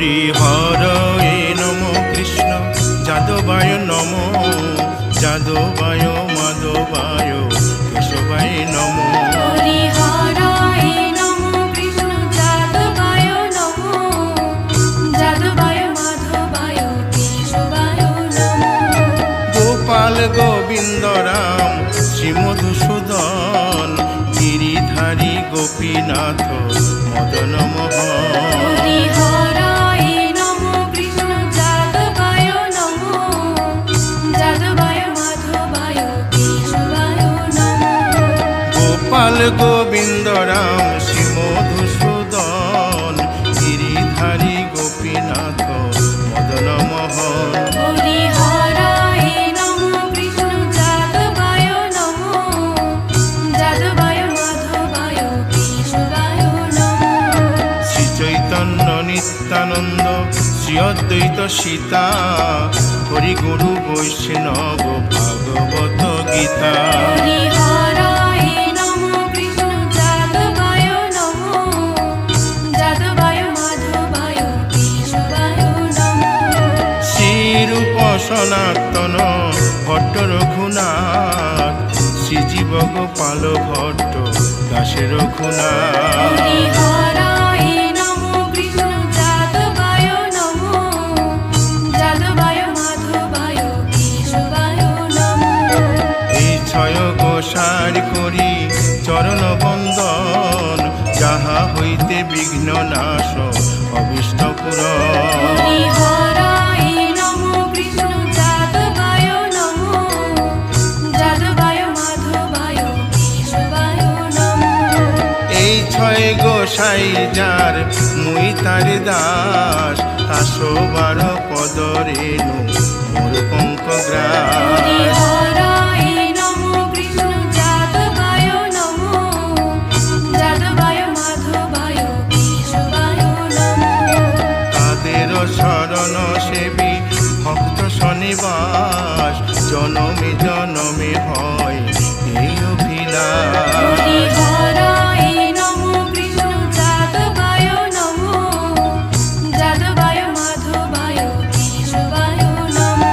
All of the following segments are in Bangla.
হরি হরয়ে নম কৃষ্ণ যাদবায় নম যাদবায় মাধবায় কেশবায় নম হরি হরায় নমো কৃষ্ণ যাদবায় নমো যাদবায় মাধবায় কেশবায় নমো গোপাল গোবিন্দ রাম শ্রী মধুসূদন গিরিধারী গোপীনাথ মদন মোহন হরি হরায় নমো কৃষ্ণ যাদবায় নমো যাদবায় মাধবায় কেশবায় নমো গোপাল গোবিন্দ রাম শ্রী মধুসূদন গিরিধারী গোপীনাথ মদন মোহন হরি হরায় নমো কৃষ্ণ যাদবায় নমো যাদবায় মাধবায় কেশবায় নমো শ্রী চৈতন্য নিত্যানন্দ শ্রী অদ্বৈত সীতা হরি গুরু বৈষ্ণব ভাগবত গীতা হরি হরায় নমো কৃষ্ণ যাদবায় নমো যাদবায় মাধবায় কেশবায় নমো শ্রীরূপ সনাতন ভট্ট রঘুনাথ শ্রীজীব গোপাল ভট্ট দাসে রঘুনাথ হরি হরায় নমো কৃষ্ণ যাদবায় নমো যাদবায় মাধবায় কেশবায় নমো এই ছয় গোসার করি চরণ বন্দন যাহা হইতে বিঘ্ন নাশ অবিষ্ট পুরন হরি হরায় নমো কৃষ্ণ যাদবায় নমো যাদবায় মাধবায় কেশবায় নমো এই ছয় গোসাই যার মুই তার দাস তাসো বার পদ রেণু মোর পঙ্ক হরি গ্রাস হরায় নমো কৃষ্ণ যাদবায় নমো যাদবায় মাধবায় কেশবায় নমো তাদের শরণ সেবী ভক্ত শনিবাস জনমে জনমে হয় এই অভিলাষ হরি হরায় নমো কৃষ্ণ যাদবায় নমো যাদবায় মাধবায় কেশবায় নমো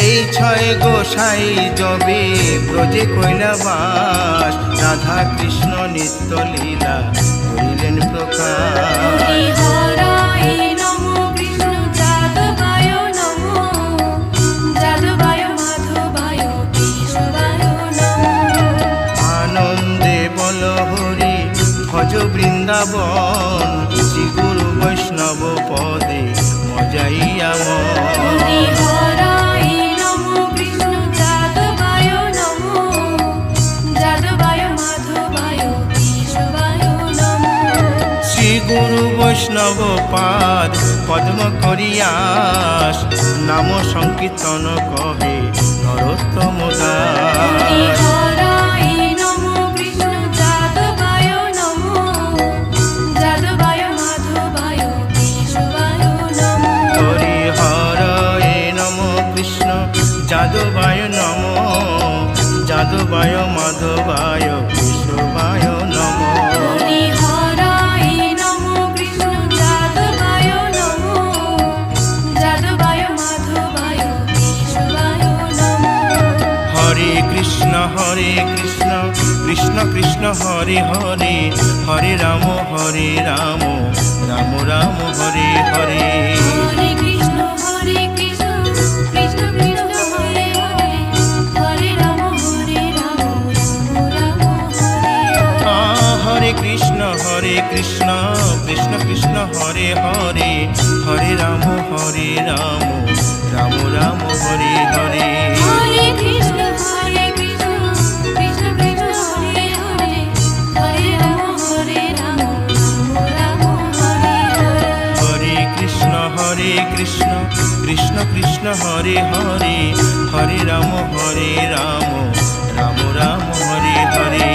এই ছয় গোসাই যবে ব্রজে কৈলাবাস রাধা কৃষ্ণ নিত্য লীলা করিলেন প্রকাশ হরি হরায় নমো কৃষ্ণ যাদবায় নমো যাদবায় মাধবায় কেশবায় নমো আনন্দে বল হরি ভজ বৃন্দাবন শ্রী গুরু বৈষ্ণব পদে মজাইয়া হরি হরায় নমো কৃষ্ণ যাদবায় নমো যাদবায় মাধবায় কেশবায় নমো শ্রী গুরু বৈষ্ণব পাদ পদ্ম করিয়াস নাম সংকীর্তন কহে নরোত্তম হরি দাস হরায় নমো কৃষ্ণ যাদবায় নমো যাদবায় মাধবায় কেশবায় নমো হরি হরয়ে নম কৃষ্ণ যাদবায় নম যাদবায় মাধবায় কেশবায় নম হরি হরায় নমো কৃষ্ণ যাদবায় নমো যাদবায় মাধবায় কেশবায় নমো হরে কৃষ্ণ কৃষ্ণ কৃষ্ণ হরে হরে হরে রাম রাম রাম হরে হরে হরে কৃষ্ণ কৃষ্ণ কৃষ্ণ হরে হরে হরে রাম রাম রাম হরে হরে হরে কৃষ্ণ কৃষ্ণ কৃষ্ণ হরে হরে হরে রাম রাম রাম হরে হরে হরে কৃষ্ণ কৃষ্ণ কৃষ্ণ কৃষ্ণ হরে হরে হরে রাম রাম রাম হরে হরে হরে কৃষ্ণ কৃষ্ণ কৃষ্ণ হরে হরে হরে রাম রাম রাম হরে হরে